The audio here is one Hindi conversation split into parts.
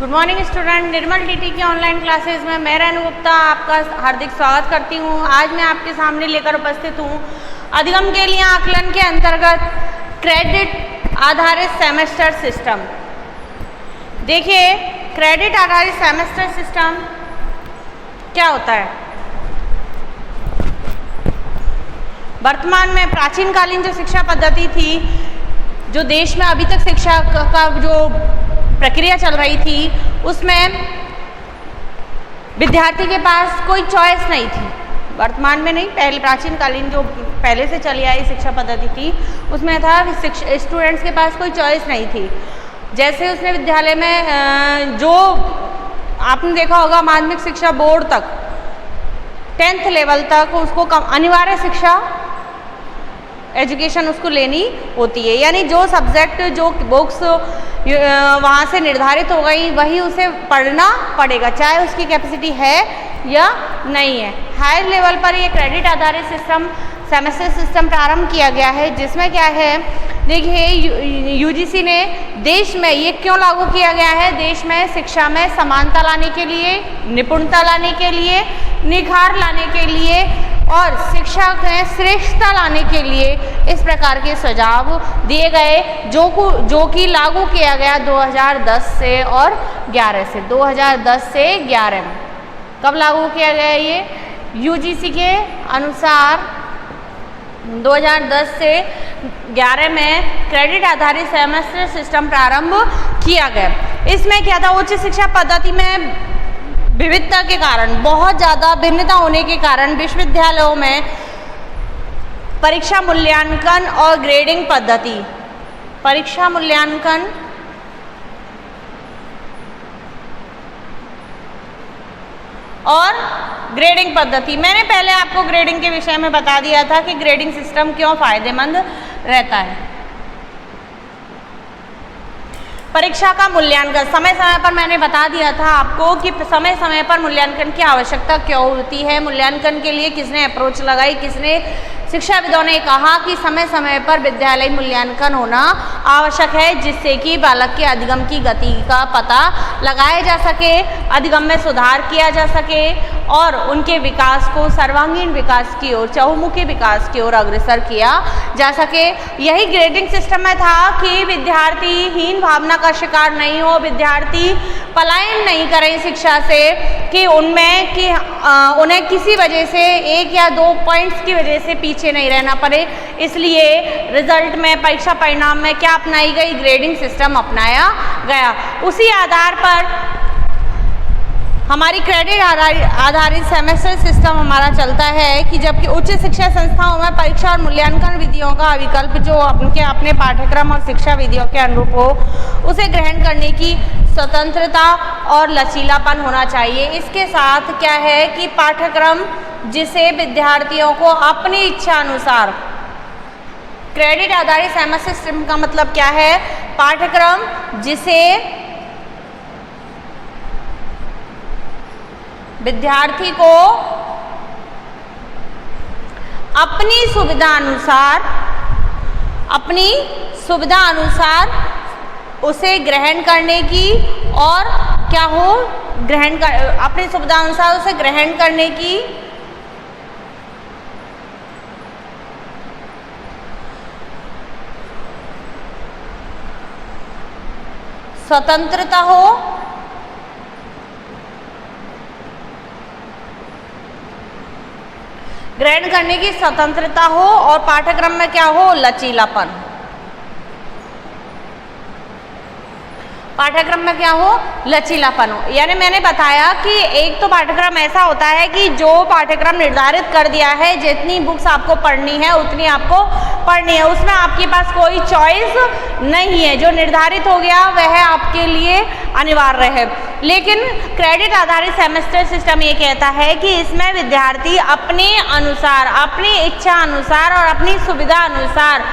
गुड मॉर्निंग स्टूडेंट, निर्मल टीटी की ऑनलाइन क्लासेस में मैं रेणु गुप्ता आपका हार्दिक स्वागत करती हूँ। आज मैं आपके सामने लेकर उपस्थित हूँ अधिगम के लिए आकलन के अंतर्गत क्रेडिट आधारित सेमेस्टर सिस्टम। देखिए, क्रेडिट आधारित सेमेस्टर सिस्टम क्या होता है। वर्तमान में प्राचीन कालीन जो शिक्षा पद्धति थी, जो देश में अभी तक शिक्षा का जो प्रक्रिया चल रही थी, उसमें विद्यार्थी के पास कोई चॉइस नहीं थी। वर्तमान में नहीं, पहले प्राचीन कालीन जो पहले से चली आई शिक्षा पद्धति थी, उसमें था स्टूडेंट्स के पास कोई चॉइस नहीं थी। जैसे उसने विद्यालय में जो आपने देखा होगा, माध्यमिक शिक्षा बोर्ड तक 10th लेवल तक उसको अनिवार्य शिक्षा एजुकेशन उसको लेनी होती है, यानी जो सब्जेक्ट जो बुक्स वहाँ से निर्धारित हो गई वही उसे पढ़ना पड़ेगा, चाहे उसकी कैपेसिटी है या नहीं है। हायर लेवल पर ये क्रेडिट आधारित सिस्टम सेमेस्टर सिस्टम प्रारंभ किया गया है, जिसमें क्या है, देखिए यूजीसी ने देश में ये क्यों लागू किया गया है, देश में शिक्षा में समानता लाने के लिए, निपुणता लाने के लिए, निखार लाने के लिए और शिक्षा में श्रेष्ठता लाने के लिए इस प्रकार के सुझाव दिए गए, जो कि लागू किया गया 2010 से और 11 से 2010 से 11 में। कब लागू किया गया ये? यूजीसी के अनुसार 2010 से 11 में क्रेडिट आधारित सेमेस्टर सिस्टम प्रारंभ किया गया। इसमें क्या था, उच्च शिक्षा पद्धति में विविधता के कारण, बहुत ज़्यादा भिन्नता होने के कारण विश्वविद्यालयों में परीक्षा मूल्यांकन और ग्रेडिंग पद्धति, परीक्षा मूल्यांकन और ग्रेडिंग पद्धति, मैंने पहले आपको ग्रेडिंग के विषय में बता दिया था कि ग्रेडिंग सिस्टम क्यों फायदेमंद रहता है। परीक्षा का मूल्यांकन, समय समय पर मैंने बता दिया था आपको कि समय समय पर मूल्यांकन की आवश्यकता क्यों होती है। मूल्यांकन के लिए किसने अप्रोच लगाई, किसने, शिक्षाविदों ने कहा कि समय समय पर विद्यालय मूल्यांकन होना आवश्यक है, जिससे कि बालक के अधिगम की गति का पता लगाया जा सके, अधिगम में सुधार किया जा सके और उनके विकास को सर्वांगीण विकास की ओर, चहुमुखी विकास की ओर अग्रसर किया जा सके। यही ग्रेडिंग सिस्टम में था कि विद्यार्थी हीन भावना का शिकार नहीं हो, विद्यार्थी पलायन नहीं करें शिक्षा से, कि उनमें कि उन्हें किसी वजह से 1 या 2 पॉइंट्स की वजह से पीछे नहीं रहना पड़े। इसलिए रिजल्ट में, परीक्षा परिणाम में क्या अपनाई गई? ग्रेडिंग सिस्टम अपनाया गया। उसी आधार पर हमारी क्रेडिट आधारित सेमेस्टर सिस्टम हमारा चलता है कि जबकि उच्च शिक्षा संस्थाओं में परीक्षा और मूल्यांकन विधियों का विकल्प जो अपने पाठ्यक्रम और शिक्षा विधियों के अनुरूप हो, उसे ग्रहण करने की स्वतंत्रता और लचीलापन होना चाहिए। इसके साथ क्या है कि पाठ्यक्रम जिसे विद्यार्थियों को अपनी इच्छा अनुसार, क्रेडिट आधारित सेमेस्टर सिस्टम का मतलब क्या है, पाठ्यक्रम जिसे विद्यार्थी को अपनी सुविधा अनुसार उसे ग्रहण करने की और क्या हो, अपनी सुविधा अनुसार उसे ग्रहण करने की स्वतंत्रता हो, ग्रहण करने की स्वतंत्रता हो और पाठ्यक्रम में क्या हो, लचीलापन। पाठ्यक्रम में क्या हो, लचीलापन हो। यानी मैंने बताया कि एक तो पाठ्यक्रम ऐसा होता है कि जो पाठ्यक्रम निर्धारित कर दिया है, जितनी बुक्स आपको पढ़नी है उतनी आपको पढ़नी है, उसमें आपके पास कोई चॉइस नहीं है। जो निर्धारित हो गया वह आपके लिए अनिवार्य है। लेकिन क्रेडिट आधारित सेमेस्टर सिस्टम ये कहता है कि इसमें विद्यार्थी अपने अनुसार, अपनी इच्छा अनुसार और अपनी सुविधा अनुसार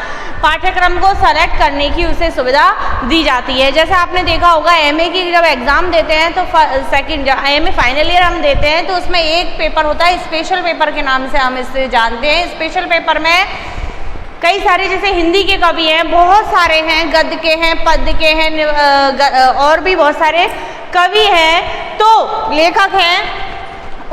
पाठ्यक्रम को सेलेक्ट करने की उसे सुविधा दी जाती है। जैसे आपने देखा होगा, एमए की जब एग्ज़ाम देते हैं तो एमए फाइनल ईयर हम देते हैं तो उसमें एक पेपर होता है, स्पेशल पेपर के नाम से हम इसे जानते हैं। स्पेशल पेपर में कई सारे, जैसे हिंदी के कवि हैं, बहुत सारे हैं, गद्य के हैं, पद्य के हैं और भी बहुत सारे कवि है तो लेखक है,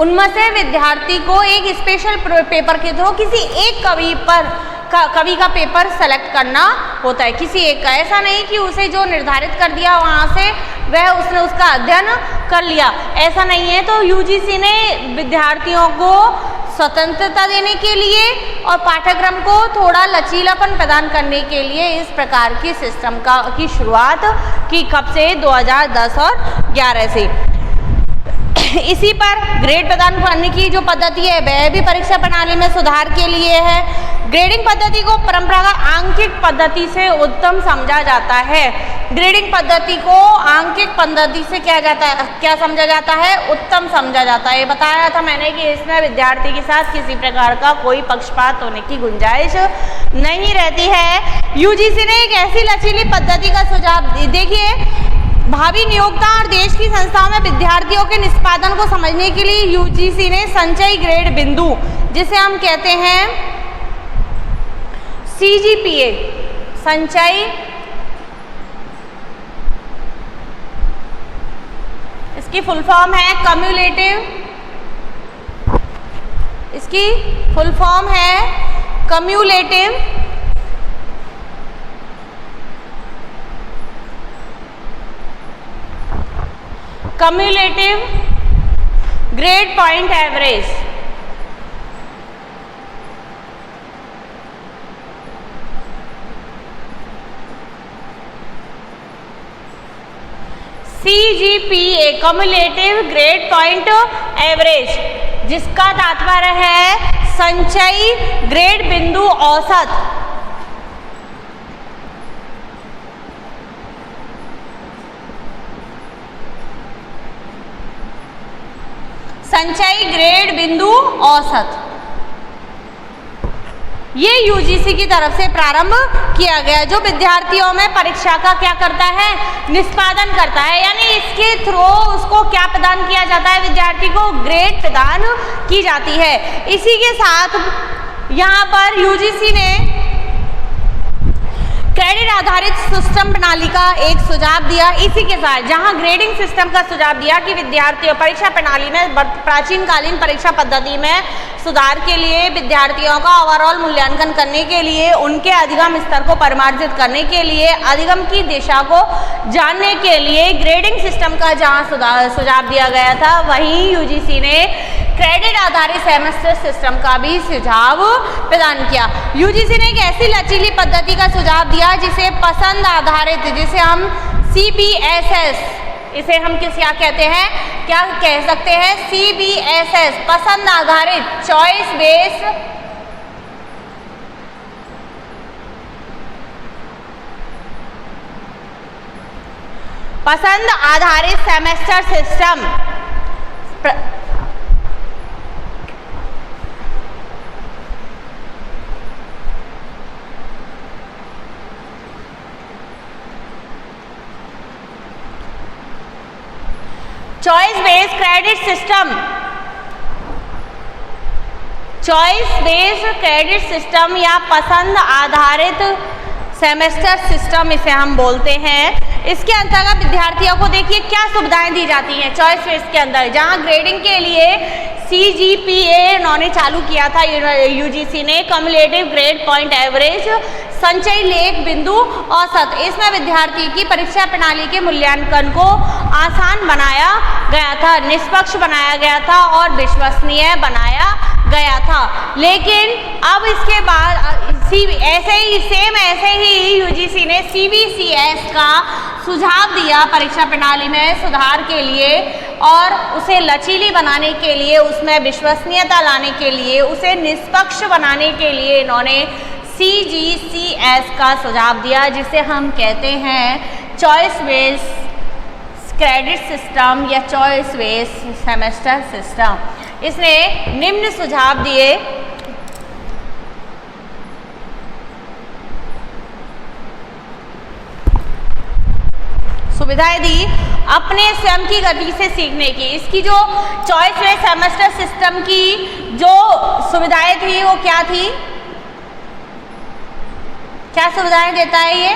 उनमें से विद्यार्थी को एक स्पेशल पेपर के थ्रू किसी एक कवि का पेपर सेलेक्ट करना होता है, किसी एक का। ऐसा नहीं कि उसे जो निर्धारित कर दिया वहाँ से उसने उसका अध्ययन कर लिया, ऐसा नहीं है। तो यूजीसी ने विद्यार्थियों को स्वतंत्रता देने के लिए और पाठ्यक्रम को थोड़ा लचीलापन प्रदान करने के लिए इस प्रकार की सिस्टम की शुरुआत की। कब से? 2010 और 11 से। इसी पर ग्रेड प्रदान करने की जो पद्धति है वह भी परीक्षा प्रणाली में सुधार के लिए है। ग्रेडिंग पद्धति को परंपरागत आंकिक पद्धति से उत्तम समझा जाता है। ग्रेडिंग पद्धति को आंकिक पद्धति से क्या समझा जाता है? उत्तम समझा जाता है। बताया था मैंने कि इसमें विद्यार्थी के साथ किसी प्रकार का कोई पक्षपात होने की गुंजाइश नहीं रहती है। यूजीसी ने एक ऐसी लचीली पद्धति का सुझाव, देखिए भावी नियोक्ता और देश की संस्थाओं में विद्यार्थियों के निष्पादन को समझने के लिए यूजीसी ने संचयी ग्रेड बिंदु, जिसे हम कहते हैं सीजीपीए, संचयी इसकी फुल फॉर्म है कम्युलेटिव, इसकी फुल फॉर्म है cumulative grade point average. CGPA cumulative grade point average, जिसका तात्पर्य है संचयी ग्रेड बिंदु औसत। संचयी ग्रेड बिंदु औसत, ये यूजीसी की तरफ से प्रारंभ किया गया, जो विद्यार्थियों में परीक्षा का क्या करता है? निष्पादन करता है। यानी इसके थ्रू उसको क्या प्रदान किया जाता है? विद्यार्थी को ग्रेड प्रदान की जाती है। इसी के साथ यहाँ पर यूजीसी ने क्रेडिट आधारित सिस्टम प्रणाली का एक सुझाव दिया। इसी के साथ जहां ग्रेडिंग सिस्टम का सुझाव दिया कि विद्यार्थियों परीक्षा प्रणाली में प्राचीन कालीन परीक्षा पद्धति में सुधार के लिए, विद्यार्थियों का ओवरऑल मूल्यांकन करने के लिए, उनके अधिगम स्तर को परिमार्जित करने के लिए, अधिगम की दिशा को जानने के लिए ग्रेडिंग सिस्टम का जहां सुझाव दिया गया था, वहीं यूजीसी ने क्रेडिट आधारित सेमेस्टर सिस्टम का भी सुझाव प्रदान किया। यूजीसी ने एक ऐसी लचीली पद्धति का सुझाव दिया जिसे पसंद आधारित, जिसे हम CBSS, इसे हम क्या कहते हैं? क्या कह सकते हैं? CBSS, पसंद आधारित, चॉइस बेस्ड पसंद आधारित semester system. Choice based credit system, choice based credit system या पसंद आधारित सेमेस्टर सिस्टम इसे हम बोलते हैं। इसके अंतर्गत विद्यार्थियों को देखिए क्या सुविधाएं दी जाती हैं चॉइस बेस्ड के अंदर। जहां ग्रेडिंग के लिए CGPA उन्होंने चालू किया था यूजीसी ने, कम्युलेटिव ग्रेड पॉइंट एवरेज, संचयी लेख बिंदु औसत। इसमें विद्यार्थी की परीक्षा प्रणाली के मूल्यांकन को आसान बनाया गया था, निष्पक्ष बनाया गया था और विश्वसनीय बनाया गया था। लेकिन अब इसके बाद ऐसे ही यूजीसी ने CBCS का सुझाव दिया परीक्षा प्रणाली में सुधार के लिए और उसे लचीली बनाने के लिए, उसमें विश्वसनीयता लाने के लिए, उसे निष्पक्ष बनाने के लिए इन्होंने CGCS का सुझाव दिया, जिसे हम कहते हैं चॉइस बेस्ड क्रेडिट सिस्टम या चॉइस बेस्ड सेमेस्टर सिस्टम। इसने निम्न सुझाव दिए। सुविधाएं दी अपने स्वयं की गति से सीखने की। इसकी जो चॉइस बेस्ड सेमेस्टर सिस्टम की जो सुविधाएं थी वो क्या थी? क्या सुविधाएं देता है ये?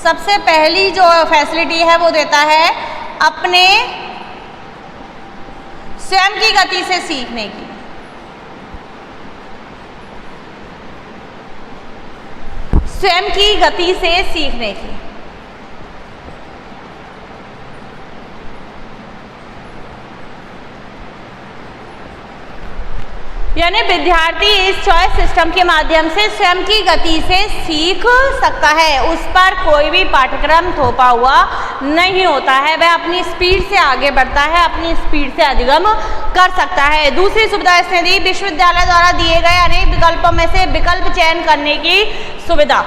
सबसे पहली जो फैसिलिटी है वो देता है अपने स्वयं की गति से सीखने की। स्वयं की गति से सीखने की। यानी विद्यार्थी इस चॉइस सिस्टम के माध्यम से स्वयं की गति से सीख सकता है। उस पर कोई भी पाठ्यक्रम थोपा हुआ नहीं होता है, वह अपनी स्पीड से आगे बढ़ता है, अपनी स्पीड से अधिगम कर सकता है। दूसरी सुविधा इसने दी, विश्वविद्यालय द्वारा दिए गए अनेक विकल्पों में से विकल्प चयन करने की सुविधा।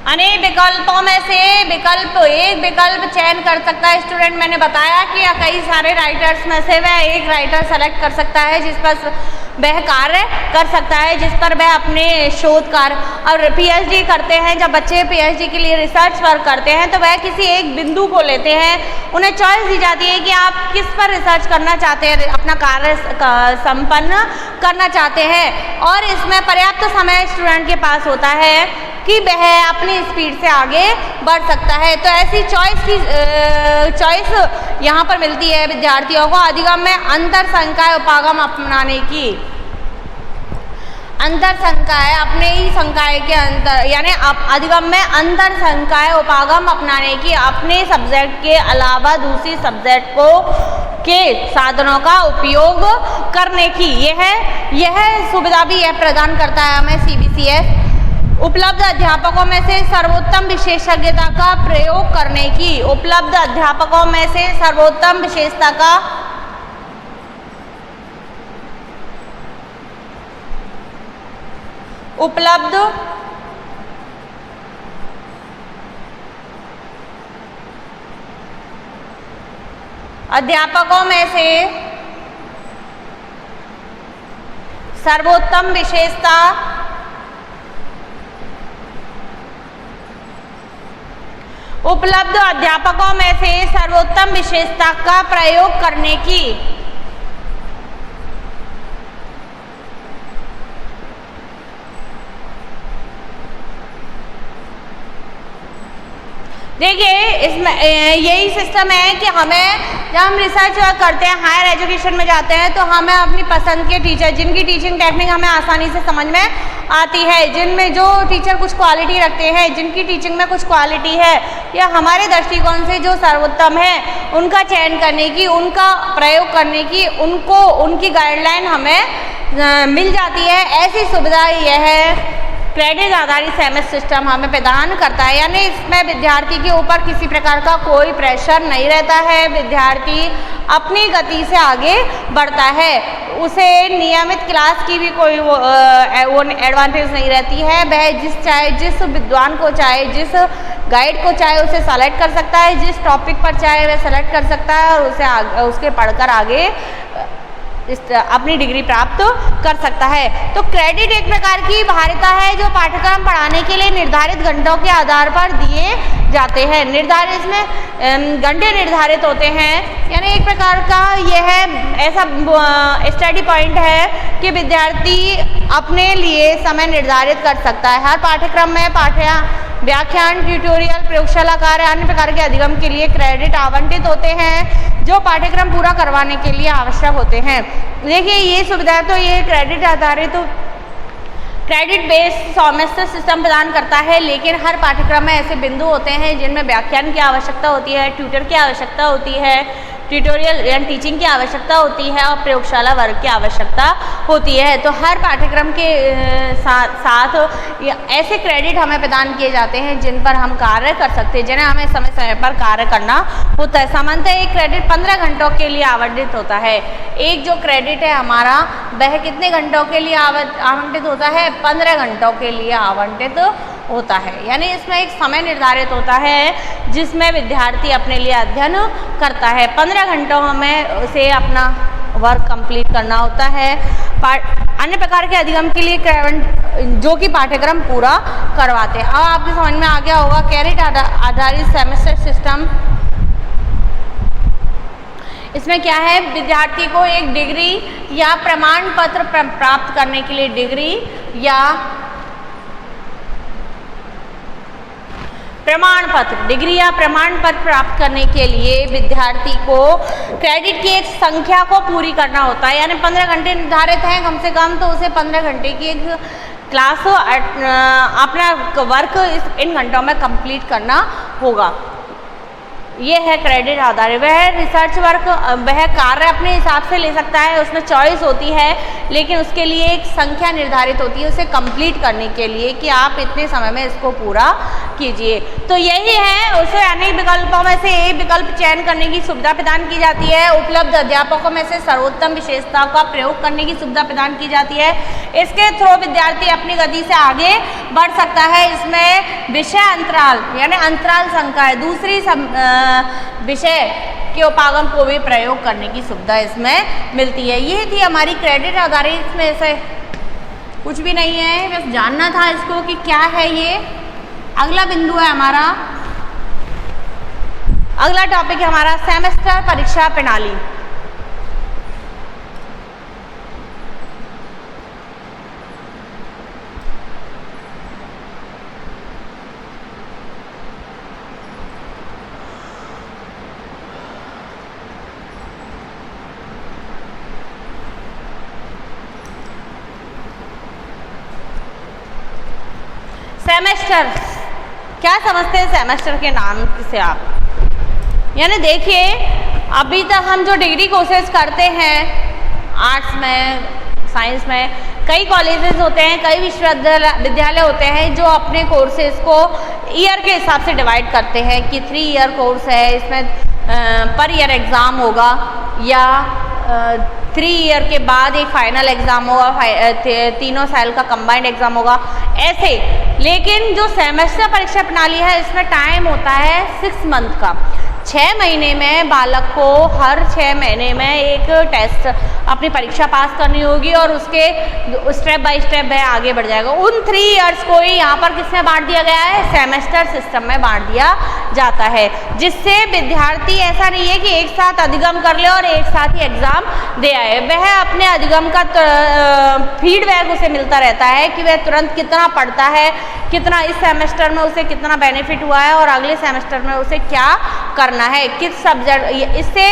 अनेक विकल्पों में से एक विकल्प चयन कर सकता है स्टूडेंट। मैंने बताया कि कई सारे राइटर्स में से वह एक राइटर सेलेक्ट कर सकता है जिस पर वह कार्य कर सकता है, जिस पर वह अपने शोध कार्य और पीएचडी करते हैं। जब बच्चे पीएचडी के लिए रिसर्च वर्क करते हैं तो वह किसी एक बिंदु को लेते हैं, उन्हें चॉइस दी जाती है कि आप किस पर रिसर्च करना चाहते हैं, अपना कार्य संपन्न करना चाहते हैं, और इसमें पर्याप्त समय स्टूडेंट के पास होता है कि वह अपनी स्पीड से आगे बढ़ सकता है। तो ऐसी चॉइस यहाँ पर मिलती है विद्यार्थियों को अधिगम में अंतर संकाय उपागम अपनाने की। अंतर संकाय अपने ही संकाय के अंतर, यानी अधिगम में अंतर संकाय उपागम अपनाने की, अपने सब्जेक्ट के अलावा दूसरी सब्जेक्ट को के साधनों का उपयोग करने की यह सुविधा भी यह प्रदान करता है हमें सीबीसीएस। उपलब्ध अध्यापकों में से सर्वोत्तम विशेषज्ञता का प्रयोग करने की। उपलब्ध अध्यापकों में से सर्वोत्तम विशेषता का उपलब्ध अध्यापकों में से सर्वोत्तम विशेषता उपलब्ध अध्यापकों में से सर्वोत्तम विशेषता का प्रयोग करने की। देखिए इसमें यही सिस्टम है कि हमें जब हम रिसर्च करते हैं, हायर एजुकेशन में जाते हैं, तो हमें अपनी पसंद के टीचर, जिनकी टीचिंग टेक्निक हमें आसानी से समझ में आती है, जिनमें जो टीचर कुछ क्वालिटी रखते हैं, जिनकी टीचिंग में कुछ क्वालिटी है या हमारे दृष्टिकोण से जो सर्वोत्तम है, उनका चयन करने की, उनका प्रयोग करने की, उनकी गाइडलाइन हमें मिल जाती है। ऐसी सुविधा यह क्रेडिट आधारित सेमेस्टर सिस्टम हमें प्रदान करता है। यानी इसमें विद्यार्थी के ऊपर किसी प्रकार का कोई प्रेशर नहीं रहता है, विद्यार्थी अपनी गति से आगे बढ़ता है, उसे नियमित क्लास की भी कोई वो एडवांटेज नहीं रहती है। वह जिस विद्वान को चाहे, जिस गाइड को चाहे उसे सेलेक्ट कर सकता है, जिस टॉपिक पर चाहे वह सेलेक्ट कर सकता है और उसके पढ़कर आगे अपनी डिग्री प्राप्त कर सकता है। तो क्रेडिट एक प्रकार की वरीयता है जो पाठ्यक्रम पढ़ाने के लिए निर्धारित घंटों के आधार पर दिए जाते हैं। निर्धारित इसमें घंटे निर्धारित होते हैं, यानी एक प्रकार का यह ऐसा स्टडी पॉइंट है कि विद्यार्थी अपने लिए समय निर्धारित कर सकता है। हर पाठ्यक्रम में व्याख्यान, ट्यूटोरियल, प्रयोगशाला कार्य, अन्य प्रकार के अधिगम के लिए क्रेडिट आवंटित होते हैं जो पाठ्यक्रम पूरा करवाने के लिए आवश्यक होते हैं। देखिए ये सुविधा तो ये क्रेडिट आधारित क्रेडिट बेस्ड सेमेस्टर सिस्टम प्रदान करता है, लेकिन हर पाठ्यक्रम में ऐसे बिंदु होते हैं जिनमें व्याख्यान की आवश्यकता होती है, ट्यूटर की आवश्यकता होती है, ट्यूटोरियल एंड टीचिंग की आवश्यकता होती है और प्रयोगशाला वर्ग की आवश्यकता होती है। तो हर पाठ्यक्रम के साथ ऐसे क्रेडिट हमें प्रदान किए जाते हैं जिन पर हम कार्य कर सकते हैं, जिन्हें हमें समय समय पर कार्य करना होता है। सामान्यतः एक क्रेडिट 15 घंटों के लिए आवंटित होता है। एक जो क्रेडिट है हमारा वह कितने घंटों के लिए आवंटित होता है? 15 घंटों के लिए आवंटित होता है। यानी इसमें एक समय निर्धारित होता है जिसमें विद्यार्थी अपने लिए अध्ययन करता है। 15 घंटों में उसे अपना वर्क कंप्लीट करना होता है। अन्य प्रकार के अधिगम के लिए जो कि पाठ्यक्रम पूरा करवाते हैं। अब आपके समझ में आ गया होगा क्रेडिट आधारित सेमेस्टर सिस्टम। इसमें क्या है, विद्यार्थी को एक डिग्री या प्रमाण पत्र प्राप्त करने के लिए डिग्री या प्रमाण पत्र प्राप्त करने के लिए विद्यार्थी को क्रेडिट की एक संख्या को पूरी करना होता है। यानी 15 घंटे निर्धारित हैं कम से कम, तो उसे 15 घंटे की एक क्लास अपना वर्क इन घंटों में कंप्लीट करना होगा। ये है क्रेडिट आधारित। वह रिसर्च वर्क, वह कार्य अपने हिसाब से ले सकता है, उसमें चॉइस होती है, लेकिन उसके लिए एक संख्या निर्धारित होती है उसे कंप्लीट करने के लिए कि आप इतने समय में इसको पूरा कीजिए। तो यही है, उसे अनेक विकल्पों में से एक विकल्प चयन करने की सुविधा प्रदान की जाती है। उपलब्ध अध्यापकों में से सर्वोत्तम विशेषताओं का प्रयोग करने की सुविधा प्रदान की जाती है। इसके थ्रू विद्यार्थी अपनी गति से आगे बढ़ सकता है। इसमें विषय अंतराल यानी अंतराल संख्या है, दूसरी विषय के उपागम को भी प्रयोग करने की सुविधा इसमें मिलती है। ये थी हमारी क्रेडिट आधारित। इसमें से कुछ भी नहीं है, बस जानना था इसको कि क्या है ये। अगला बिंदु है हमारा, अगला टॉपिक है हमारा सेमेस्टर परीक्षा प्रणाली। सेमेस्टर, क्या समझते हैं सेमेस्टर के नाम से आप? यानी देखिए, अभी तक हम जो डिग्री कोर्सेज करते हैं आर्ट्स में, साइंस में, कई कॉलेजेस होते हैं, कई विश्वविद्यालय होते हैं जो अपने कोर्सेज को ईयर के हिसाब से डिवाइड करते हैं कि 3 ईयर कोर्स है, इसमें पर ईयर एग्ज़ाम होगा या 3 ईयर के बाद एक फाइनल एग्ज़ाम होगा, 3 साल का कंबाइंड एग्ज़ाम होगा, ऐसे। लेकिन जो सेमेस्टर परीक्षा प्रणाली है इसमें टाइम होता है 6 मंथ का। 6 महीने में बालक को हर 6 महीने में एक टेस्ट अपनी परीक्षा पास करनी होगी और उसके स्टेप बाय स्टेप वह आगे बढ़ जाएगा। उन 3 ईयर्स को ही यहाँ पर किसमें बांट दिया गया है, सेमेस्टर सिस्टम में बांट दिया जाता है, जिससे विद्यार्थी ऐसा नहीं है कि एक साथ अधिगम कर ले और एक साथ ही एग्ज़ाम दे आए। वह अपने अधिगम का फीडबैक उसे मिलता रहता है कि वह तुरंत कितना पढ़ता है, कितना इस सेमेस्टर में उसे कितना बेनिफिट हुआ है और अगले सेमेस्टर में उसे क्या करना है, किस सब्जेक्ट। इससे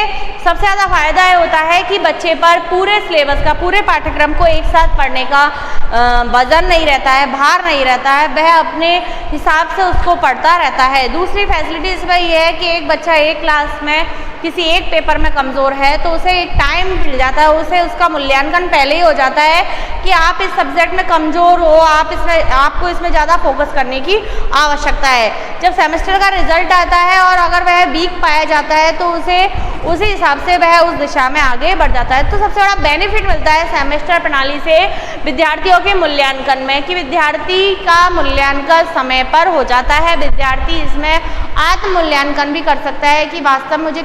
सबसे ज़्यादा फायदा ये होता है कि बच्चे पर पूरे सिलेबस का, पूरे पाठ्यक्रम को एक साथ पढ़ने का वजन नहीं रहता है, भार नहीं रहता है, वह अपने हिसाब से उसको पढ़ता रहता है। दूसरी फैसिलिटी इसमें यह है कि एक बच्चा एक क्लास में किसी एक पेपर में कमज़ोर है तो उसे एक टाइम मिल जाता है, उसे उसका मूल्यांकन पहले ही हो जाता है कि आप इस सब्जेक्ट में कमज़ोर हो, आपको इसमें ज़्यादा फोकस करने की आवश्यकता है। जब सेमेस्टर का रिजल्ट आता है और अगर वह वीक पाया जाता है तो उसे उसी हिसाब से वह उस दिशा में आगे बढ़ जाता है। तो सबसे बड़ा बेनिफिट मिलता है सेमेस्टर प्रणाली से विद्यार्थियों के मूल्यांकन में कि विद्यार्थी का मूल्यांकन समय पर हो जाता है। विद्यार्थी इसमें आत्म मूल्यांकन भी कर सकता है कि वास्तव में मुझे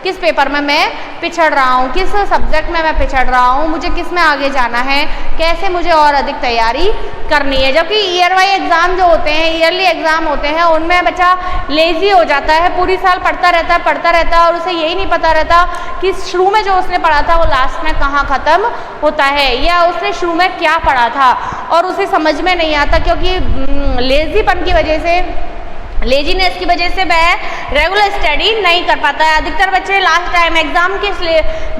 किस पेपर में मैं पिछड़ रहा हूँ, किस सब्जेक्ट में मैं पिछड़ रहा हूँ, मुझे किस में आगे जाना है, कैसे मुझे और अधिक तैयारी करनी है। जबकि ईयर वाइज एग्ज़ाम जो होते हैं, ईयरली एग्ज़ाम होते हैं, उनमें बच्चा लेज़ी हो जाता है, पूरी साल पढ़ता रहता है और उसे यही नहीं पता रहता कि शुरू में जो उसने पढ़ा था वो लास्ट में कहाँ ख़त्म होता है या उसने शुरू में क्या पढ़ा था और उसे समझ में नहीं आता, क्योंकि लेज़ीपन की वजह से, लेजीनेस की वजह से वह रेगुलर स्टडी नहीं कर पाता है। अधिकतर बच्चे लास्ट टाइम एग्ज़ाम के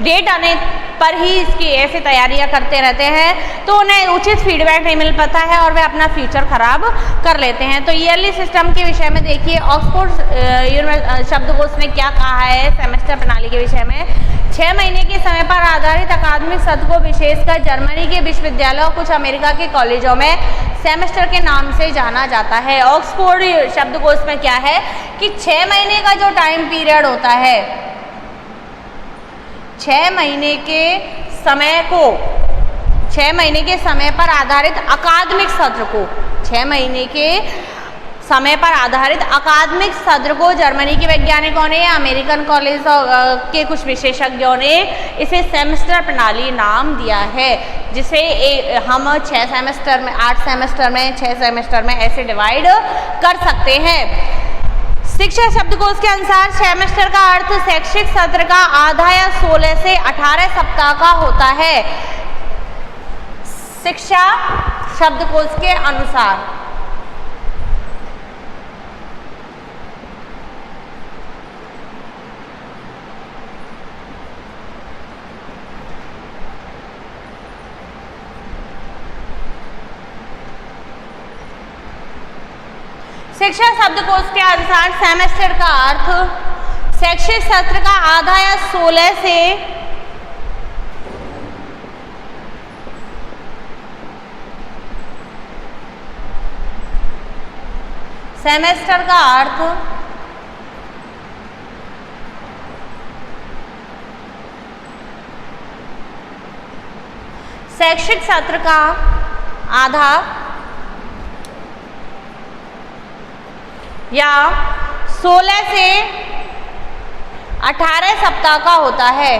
डेट आने पर ही इसकी ऐसे तैयारियां करते रहते हैं तो उन्हें उचित फीडबैक नहीं मिल पाता है और वे अपना फ्यूचर खराब कर लेते हैं। तो ईयरली सिस्टम के विषय में देखिए, ऑक्सफोर्ड शब्दकोश ने क्या कहा है सेमेस्टर प्रणाली के विषय में। 6 महीने के समय पर आधारित अकादमिक सत्र को विशेषकर जर्मनी के विश्वविद्यालयों और कुछ अमेरिका के कॉलेजों में सेमेस्टर के नाम से जाना जाता है। ऑक्सफोर्ड शब्दकोश में क्या है कि 6 महीने का जो टाइम पीरियड होता है, 6 महीने के समय को, 6 महीने के समय पर आधारित अकादमिक सत्र को, 6 महीने के समय पर आधारित अकादमिक सत्र को जर्मनी के वैज्ञानिकों ने, अमेरिकन कॉलेज के कुछ विशेषज्ञों ने इसे सेमेस्टर प्रणाली नाम दिया है, जिसे हम 6 सेमेस्टर में, 8 सेमेस्टर में, 6 सेमेस्टर में ऐसे डिवाइड कर सकते हैं। शिक्षा शब्दकोश के अनुसार सेमेस्टर का अर्थ शैक्षिक सत्र का आधा या 16 से 18 सप्ताह का होता है। शिक्षा शब्दकोश के अनुसार शिक्षा शब्दकोश के अनुसार सेमेस्टर का अर्थ शैक्षिक सत्र का आधा या 16 से सेमेस्टर का अर्थ शैक्षिक सत्र का आधा या 16 से 18 सप्ताह का होता है।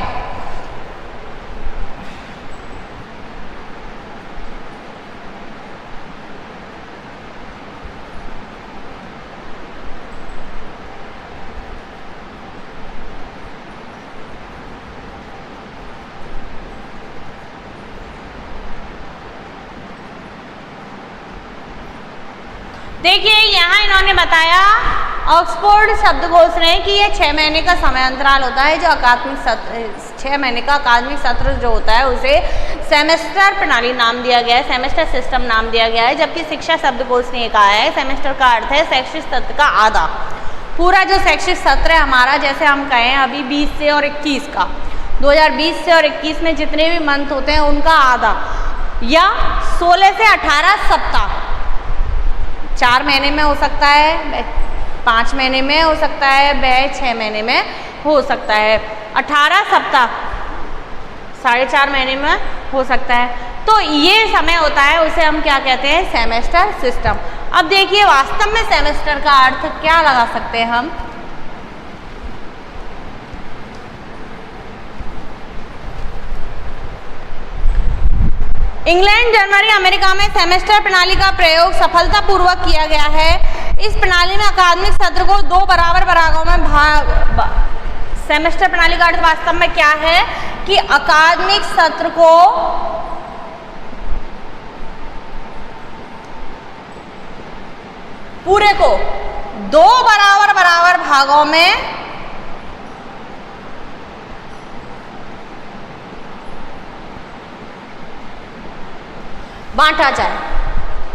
देखिए यहाँ इन्होंने बताया ऑक्सफोर्ड शब्दकोश ने कि ये 6 महीने का समय अंतराल होता है, जो अकादमिक सत्र 6 महीने का अकादमिक सत्र जो होता है उसे सेमेस्टर प्रणाली नाम दिया गया है, सेमेस्टर सिस्टम नाम दिया गया है। जबकि शिक्षा शब्दकोश ने कहा है सेमेस्टर का अर्थ है शैक्षिक सत्र का आधा। पूरा जो शैक्षिक सत्र है हमारा, जैसे हम कहें अभी 20 से और 21 का, 2020 से और 21 में जितने भी मंथ होते हैं उनका आधा, या 16 से 18 सप्ताह, 4 महीने में हो सकता है, 5 महीने में हो सकता है, वह 6 महीने में हो सकता है, 18 सप्ताह 4.5 महीने में हो सकता है। तो ये समय होता है, उसे हम क्या कहते हैं, सेमेस्टर सिस्टम। अब देखिए वास्तव में सेमेस्टर का अर्थ क्या लगा सकते हैं हम। इंग्लैंड, जर्मनी, अमेरिका में सेमेस्टर प्रणाली का प्रयोग सफलतापूर्वक किया गया है। इस प्रणाली में अकादमिक सत्र को 2 बराबर भागों में सेमेस्टर प्रणाली का अर्थ वास्तव में क्या है कि अकादमिक सत्र को पूरे को 2 बराबर भागों में बांटा जाए,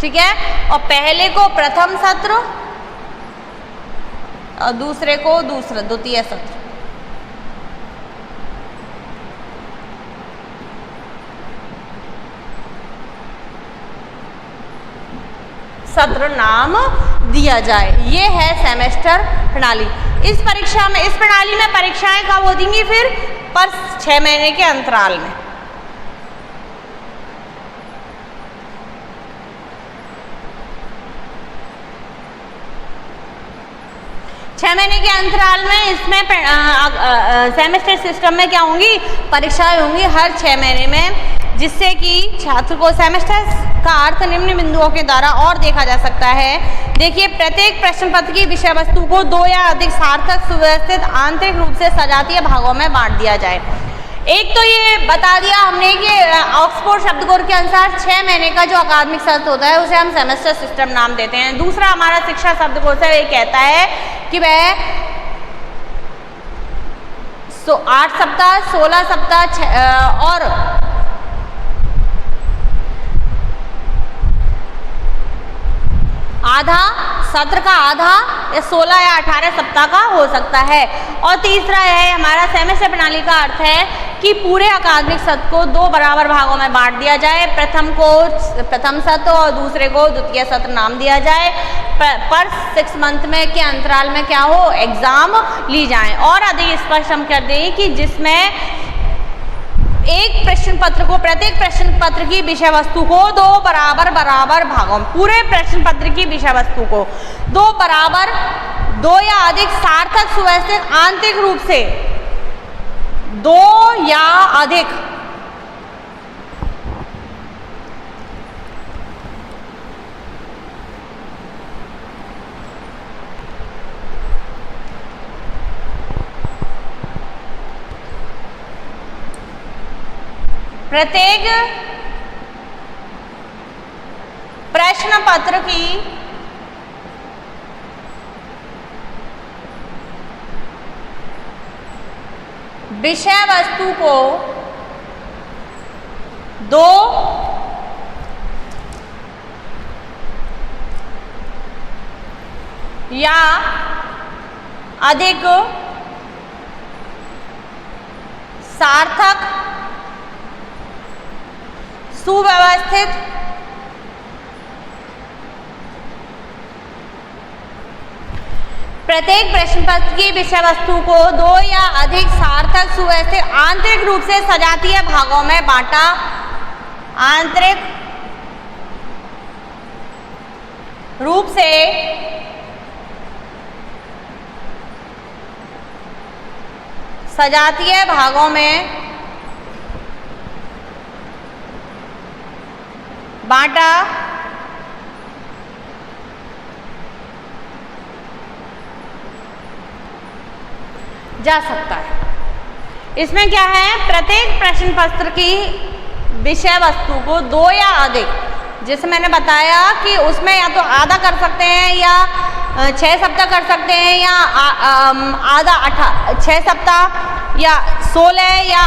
ठीक है। और पहले को प्रथम सत्र और दूसरे को द्वितीय सत्र। सत्र नाम दिया जाए, ये है सेमेस्टर प्रणाली। इस प्रणाली में परीक्षाएं कब होती फिर, पर 6 महीने के अंतराल में। छह महीने के अंतराल में इसमें सेमेस्टर सिस्टम में क्या होंगी, परीक्षाएं होंगी हर 6 महीने में, जिससे कि छात्र को सेमेस्टर का अर्थ निम्न बिंदुओं के द्वारा और देखा जा सकता है। देखिए, प्रत्येक प्रश्न पत्र की विषय वस्तु को 2 या अधिक सार्थक सुव्यवस्थित आंतरिक रूप से सजातीय भागों में बांट दिया जाए। एक तो ये बता दिया हमने कि ऑक्सफोर्ड शब्दकोश के अनुसार 6 महीने का जो अकादमिक सत्र होता है उसे हम सेमेस्टर सिस्टम नाम देते हैं। दूसरा हमारा शिक्षा शब्दकोश है, ये कहता है कि वह 8 सप्ताह, 16 सप्ताह और आधा सत्र का आधा या 16 या 18 सप्ताह का हो सकता है। और तीसरा है हमारा सेमेस्टर प्रणाली का अर्थ है कि पूरे अकादमिक सत्र को 2 बराबर भागों में बांट दिया जाए, प्रथम को प्रथम सत्र और दूसरे को द्वितीय सत्र नाम दिया जाए, पर 6 मंथ में के अंतराल में क्या हो, एग्जाम ली जाए। और अधिक स्पष्ट हम कर दें कि जिसमें एक प्रश्न पत्र को, प्रत्येक प्रश्न पत्र की विषय वस्तु को दो बराबर भागों, पूरे प्रश्न पत्र की विषय वस्तु को दो बराबर, दो या अधिक सार्थक सुव्यवस्थित आंतरिक रूप से, दो या अधिक प्रत्येक प्रश्न पत्र की विषय वस्तु को दो या अधिक सार्थक सुव्यवस्थित प्रत्येक प्रश्न पत्र की विषय वस्तु को दो या अधिक सार्थक सुव्यवस्थित आंतरिक रूप से सजातीय भागों में बांटा, आंतरिक रूप से सजातीय भागों में बांटा जा सकता है। इसमें क्या है, प्रत्येक प्रश्न पत्र की विषय वस्तु को दो या अधिक, जैसे मैंने बताया कि उसमें या तो आधा कर सकते हैं या 6 सप्ताह कर सकते हैं, या आधा 6 सप्ताह या 16 या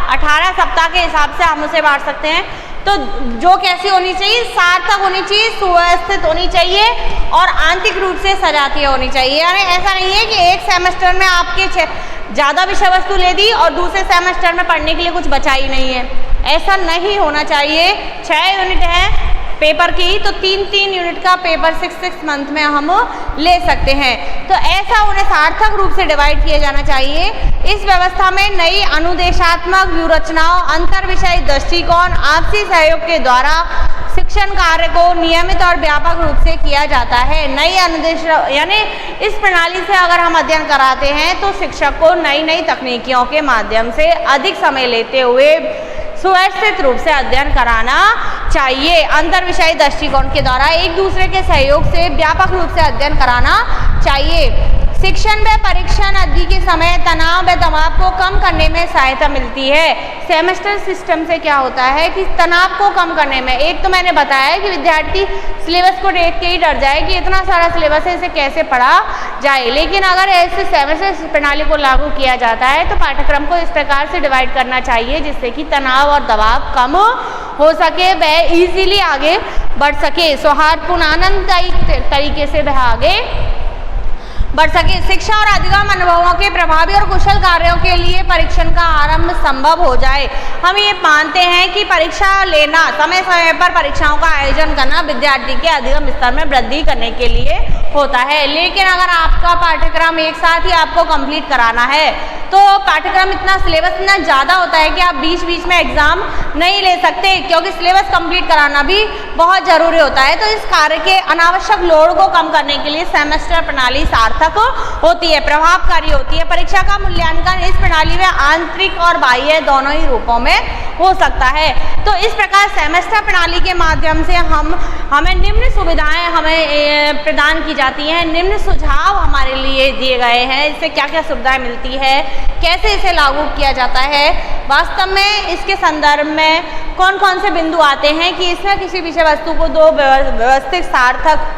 18 सप्ताह के हिसाब से हम उसे बांट सकते हैं। तो जो कैसी होनी चाहिए, सार्थक होनी चाहिए, सुव्यवस्थित होनी चाहिए और आंतरिक रूप से सजातीय होनी चाहिए। यानी ऐसा नहीं है कि एक सेमेस्टर में आपके ज़्यादा विषय वस्तु ले दी और दूसरे सेमेस्टर में पढ़ने के लिए कुछ बचा ही नहीं है, ऐसा नहीं होना चाहिए। 6 यूनिट है पेपर की, तो 3-3 यूनिट का पेपर 6 मंथ में हम ले सकते हैं। तो ऐसा उन्हें सार्थक रूप से डिवाइड किया जाना चाहिए। इस व्यवस्था में नई अनुदेशात्मक व्यूहरचनाओं, अंतर विषय दृष्टिकोण, आपसी सहयोग के द्वारा शिक्षण कार्य को नियमित और व्यापक रूप से किया जाता है। नई अनुदेश यानी इस प्रणाली से अगर हम अध्ययन कराते हैं तो शिक्षक को नई नई तकनीकियों के माध्यम से अधिक समय लेते हुए सुव्यवस्थित रूप से अध्ययन कराना चाहिए। अंतर विषय दृष्टिकोण के द्वारा एक दूसरे के सहयोग से व्यापक रूप से अध्ययन कराना चाहिए। शिक्षण व परीक्षण अवधि के समय तनाव व दबाव को कम करने में सहायता मिलती है। सेमेस्टर सिस्टम से क्या होता है कि तनाव को कम करने में, एक तो मैंने बताया कि विद्यार्थी सिलेबस को देख के ही डर जाए कि इतना सारा सिलेबस है, इसे कैसे पढ़ा जाए। लेकिन अगर ऐसे सेमेस्टर प्रणाली को लागू किया जाता है तो पाठ्यक्रम को इस प्रकार से डिवाइड करना चाहिए जिससे कि तनाव और दबाव कम हो सके, वह इजीली आगे बढ़ सके, सौहार्दपूर्ण आनंददायी तरीके से वह आगे बढ़ सके। शिक्षा और अधिगम अनुभवों के प्रभावी और कुशल कार्यों के लिए परीक्षण का आरंभ संभव हो जाए। हम ये मानते हैं कि परीक्षा लेना, समय समय पर परीक्षाओं का आयोजन करना विद्यार्थी के अधिगम स्तर में वृद्धि करने के लिए होता है। लेकिन अगर आपका पाठ्यक्रम एक साथ ही आपको कंप्लीट कराना है तो पाठ्यक्रम इतना सिलेबस इतना ज़्यादा होता है कि आप बीच बीच में एग्ज़ाम नहीं ले सकते, क्योंकि सिलेबस कंप्लीट कराना भी बहुत ज़रूरी होता है। तो इस कार्य के अनावश्यक लोड को कम करने के लिए सेमेस्टर प्रणाली सार्थक होती है, प्रभावकारी होती है। परीक्षा का मूल्यांकन इस प्रणाली में आंतरिक और बाह्य दोनों ही रूपों में हो सकता है। तो इस प्रकार सेमेस्टर प्रणाली के माध्यम से हमें निम्न सुविधाएं हमें प्रदान की जाती हैं, निम्न सुझाव हमारे लिए दिए गए हैं। इससे क्या क्या सुविधाएं मिलती है, कैसे इसे लागू किया जाता है, वास्तव में इसके संदर्भ में कौन कौन से बिंदु आते हैं कि इसमें किसी विषय वस्तु को दो व्यवस्थित सार्थक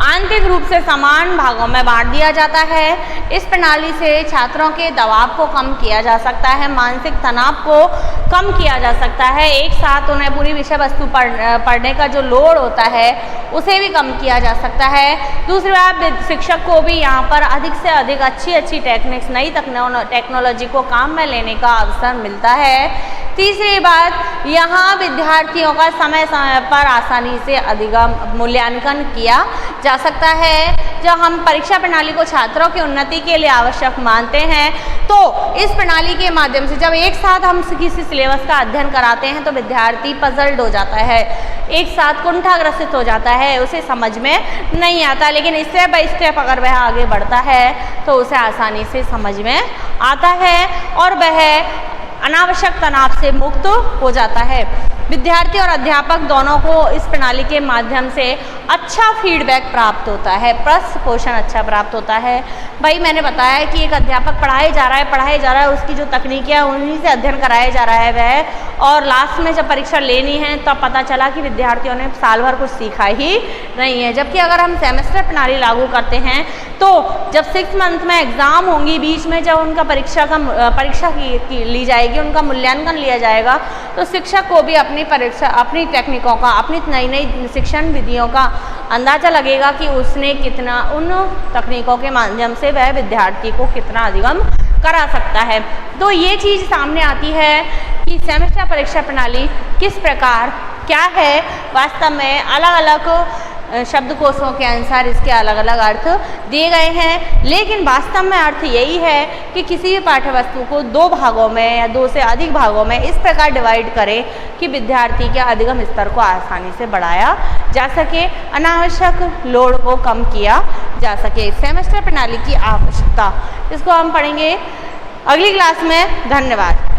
आंतरिक रूप से समान भागों में बांट दिया जाता है। इस प्रणाली से छात्रों के दबाव को कम किया जा सकता है, मानसिक तनाव को कम किया जा सकता है, एक साथ उन्हें पूरी विषय वस्तु पढ़ने का जो लोड होता है उसे भी कम किया जा सकता है। दूसरी बात, शिक्षक को भी यहाँ पर अधिक से अधिक अच्छी टेक्निक्स, नई टेक्नोलॉजी को काम में लेने का अवसर मिलता है। तीसरी बात, यहाँ विद्यार्थियों का समय समय पर आसानी से अधिगम मूल्यांकन किया जा सकता है। जब हम परीक्षा प्रणाली को छात्रों की उन्नति के लिए आवश्यक मानते हैं तो इस प्रणाली के माध्यम से जब एक साथ हम किसी सिलेबस का अध्ययन कराते हैं तो विद्यार्थी पजल्ड हो जाता है, एक साथ कुंठाग्रसित हो जाता है, उसे समझ में नहीं आता। लेकिन स्टेप बाय स्टेप अगर वह आगे बढ़ता है तो उसे आसानी से समझ में आता है और वह अनावश्यक तनाव से मुक्त हो जाता है। विद्यार्थी और अध्यापक दोनों को इस प्रणाली के माध्यम से अच्छा फीडबैक प्राप्त होता है, प्रश्न पोषण अच्छा प्राप्त होता है। भाई मैंने बताया कि एक अध्यापक पढ़ाया जा रहा है, उसकी जो तकनीकियाँ उन्हीं से अध्ययन कराया जा रहा है वह, और लास्ट में जब परीक्षा लेनी है तब पता चला कि विद्यार्थियों ने साल भर कुछ सीखा ही नहीं है। जबकि अगर हम सेमेस्टर प्रणाली लागू करते हैं तो जब 6 मंथ में एग्ज़ाम होंगी, बीच में जब उनका परीक्षा ली जाएगी, उनका मूल्यांकन लिया जाएगा, तो शिक्षक को भी अपनी टेक्निकों का, अपनी नई नई शिक्षण विधियों का अंदाज़ा लगेगा कि उसने कितना उन तकनीकों के माध्यम से वह विद्यार्थी को कितना अधिगम करा सकता है। तो ये चीज़ सामने आती है कि सेमेस्टर परीक्षा प्रणाली किस प्रकार क्या है, वास्तव में अलग अलग शब्दकोशों के अनुसार इसके अलग अलग अर्थ दिए गए हैं। लेकिन वास्तव में अर्थ यही है कि किसी भी पाठ्यवस्तु को 2 भागों में या 2 से अधिक भागों में इस प्रकार डिवाइड करें कि विद्यार्थी के अधिगम स्तर को आसानी से बढ़ाया जा सके, अनावश्यक लोड को कम किया जा सके। सेमेस्टर प्रणाली की आवश्यकता, इसको हम पढ़ेंगे अगली क्लास में। धन्यवाद।